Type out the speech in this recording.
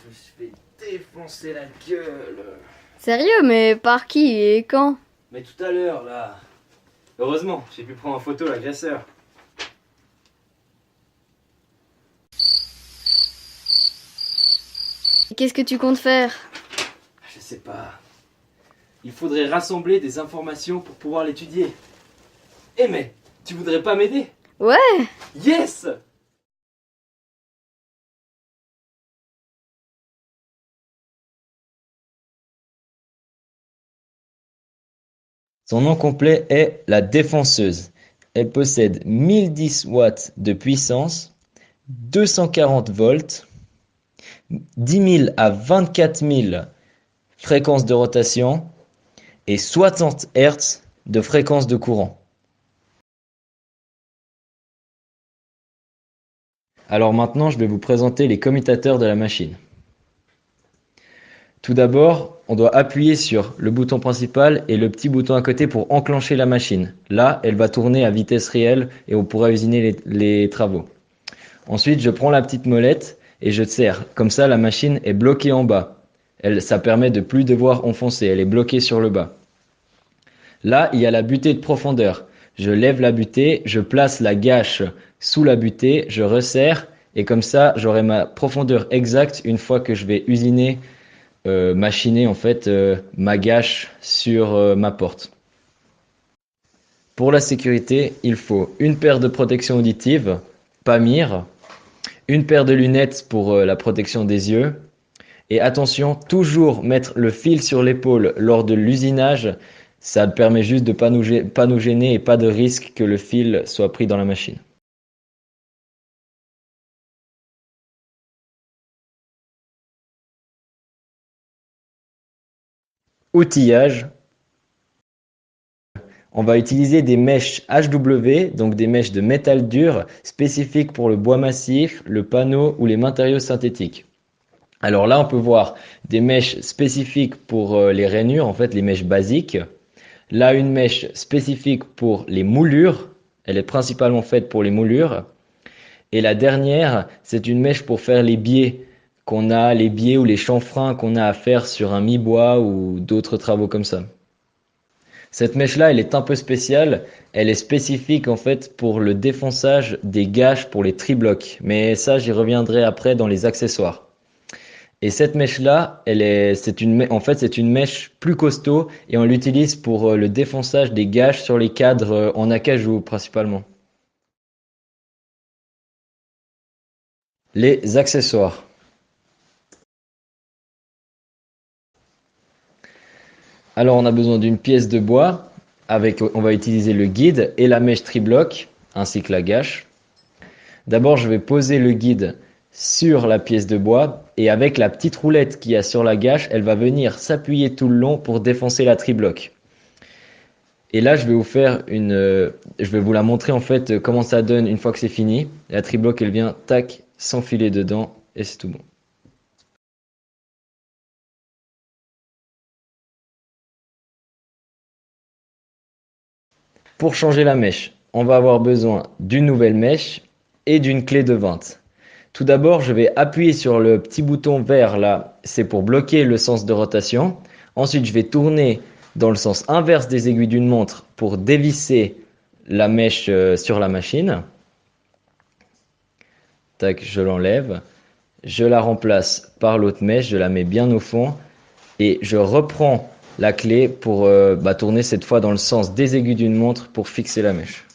je me suis fait défoncer la gueule. Sérieux, mais par qui et quand? Mais tout à l'heure, là. Heureusement, j'ai pu prendre en photo l'agresseur. Qu'est-ce que tu comptes faire? Je sais pas. Il faudrait rassembler des informations pour pouvoir l'étudier. Eh mais, tu voudrais pas m'aider? Ouais! Yes! Son nom complet est la Défenseuse. Elle possède 1010 watts de puissance, 240 volts, 10 000 à 24 000 fréquences de rotation et 60 Hz de fréquence de courant. Alors maintenant, je vais vous présenter les commutateurs de la machine. Tout d'abord, on doit appuyer sur le bouton principal et le petit bouton à côté pour enclencher la machine. Là, elle va tourner à vitesse réelle et on pourra usiner les travaux. Ensuite, je prends la petite molette et je serre. Comme ça, la machine est bloquée en bas. Ça permet de plus devoir enfoncer. Elle est bloquée sur le bas. Là, il y a la butée de profondeur. Je lève la butée, je place la gâche sous la butée, je resserre et comme ça, j'aurai ma profondeur exacte une fois que je vais usiner machiner en fait ma gâche sur ma porte. Pour la sécurité, il faut une paire de protection auditive, PAMIR, une paire de lunettes pour la protection des yeux. Et attention, toujours mettre le fil sur l'épaule lors de l'usinage, ça permet juste de pas nous gêner et pas de risque que le fil soit pris dans la machine. Outillage. On va utiliser des mèches HW, donc des mèches de métal dur, spécifiques pour le bois massif, le panneau ou les matériaux synthétiques. Alors là, on peut voir des mèches spécifiques pour les rainures, en fait les mèches basiques. Là, une mèche spécifique pour les moulures. Elle est principalement faite pour les moulures. Et la dernière, c'est une mèche pour faire les biais qu'on a, les biais ou les chanfreins qu'on a à faire sur un mi-bois ou d'autres travaux comme ça. Cette mèche-là, elle est un peu spéciale. Elle est spécifique en fait pour le défonçage des gâches pour les tri-blocs. Mais ça, j'y reviendrai après dans les accessoires. Et cette mèche-là, c'est une mèche plus costaud et on l'utilise pour le défonçage des gâches sur les cadres en acajou principalement. Les accessoires. Alors on a besoin d'une pièce de bois on va utiliser le guide et la mèche tri-bloc ainsi que la gâche. D'abord, je vais poser le guide sur la pièce de bois et avec la petite roulette qu'il y a sur la gâche, elle va venir s'appuyer tout le long pour défoncer la tri-bloc. Et là, je vais vous la montrer en fait comment ça donne une fois que c'est fini. La tri-bloc, elle vient tac s'enfiler dedans et c'est tout bon. Pour changer la mèche, on va avoir besoin d'une nouvelle mèche et d'une clé de 20. Tout d'abord, je vais appuyer sur le petit bouton vert là, c'est pour bloquer le sens de rotation. Ensuite, je vais tourner dans le sens inverse des aiguilles d'une montre pour dévisser la mèche sur la machine. Tac, je l'enlève. Je la remplace par l'autre mèche, je la mets bien au fond et je reprends la clé pour tourner cette fois dans le sens des aiguilles d'une montre pour fixer la mèche.